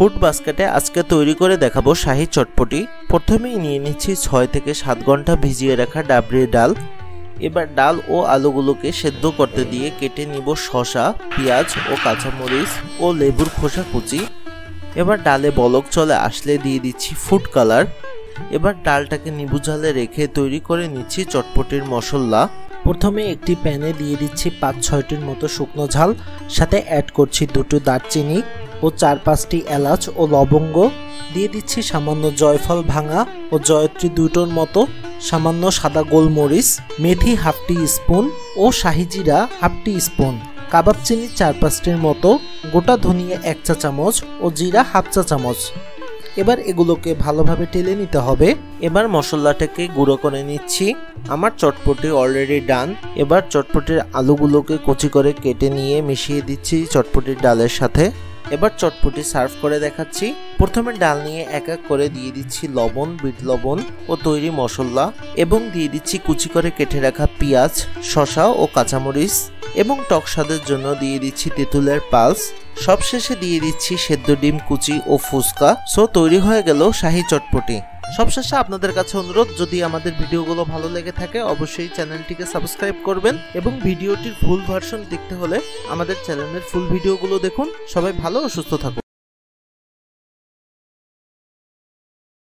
Food বাস্কেটে আজকে তৈরি করে দেখাবো শাহী চটপটি। প্রথমেই নিয়ে নিচ্ছি 6 থেকে 7 ঘন্টা ভিজিয়ে রাখা ডাবরি ডাল। এবার ডাল ও আলুগুলোকে সেদ্ধ করতে দিয়ে কেটে নিব শসা, পেঁয়াজ ও কাঁচামরিচ ও লেবুর খোসা কুচি। এবার ডালে বলক চলে আসলে দিয়ে দিচ্ছি ফুড কালার। এবার ডালটাকে নিবু জালে রেখে তৈরি করে নিচ্ছি চটপটির মশলা। প্রথমে একটি প্যানে দিয়ে দিচ্ছি 5-6টির মতো শুকনো ঝাল, সাথে অ্যাড করছি 2টো দারচিনি ও 4-5টি এলাচ ও লবঙ্গ। দিয়ে দিচ্ছি সামান্য জয়ফল ভাঙা ও জয়ত্রী 2টোর মতো, সামান্য সাদা গোলমরিচ, মেথি 1/2 টি-স্পুন ও শাহি জিরা 1/2 টি-স্পুন, কাবাব চিনি 4-5টির মতো, গোটা ধনিয়া 1 চা চামচ ও জিরা 1/2 চা চামচ। এবার এগুলোকে ভালোভাবে টেলে নিতে হবে। এবার মশলাটাকে গুঁড়ো করে নিচ্ছি। আমার চটপটি অলরেডি ডান। এবার চটপটির আলুগুলোকে কুচি করে কেটে নিয়ে মিশিয়ে দিচ্ছি চটপটির ডালের সাথে। এবার চটপটি সার্ভ করে দেখাচ্ছি। প্রথমে ডাল নিয়ে এক এক করে দিয়ে দিচ্ছি লবণ, বিট লবণ ও তৈরি মশলা, এবং দিয়ে দিচ্ছি কুচি করে কেটে রাখা পেঁয়াজ, শসা ও কাঁচামরিচ, এবং টক স্বাদের জন্য দিয়ে দিচ্ছি তেঁতুলের পালস। সবশেষে দিয়ে দিচ্ছি সেদ্ধ ডিম কুচি ও ফুচকা। সো তৈরি হয়ে গেল শাহী চটপটি। সবশেষে আপনাদের কাছে অনুরোধ, যদি আমাদের ভিডিওগুলো ভালো লেগে থাকে অবশ্যই চ্যানেলটিকে সাবস্ক্রাইব করবেন, এবং ভিডিওটির ফুল ভার্সন দেখতে হলে আমাদের চ্যানেলের ফুল ভিডিওগুলো দেখুন। সবাই ভালো ও সুস্থ থাকুন।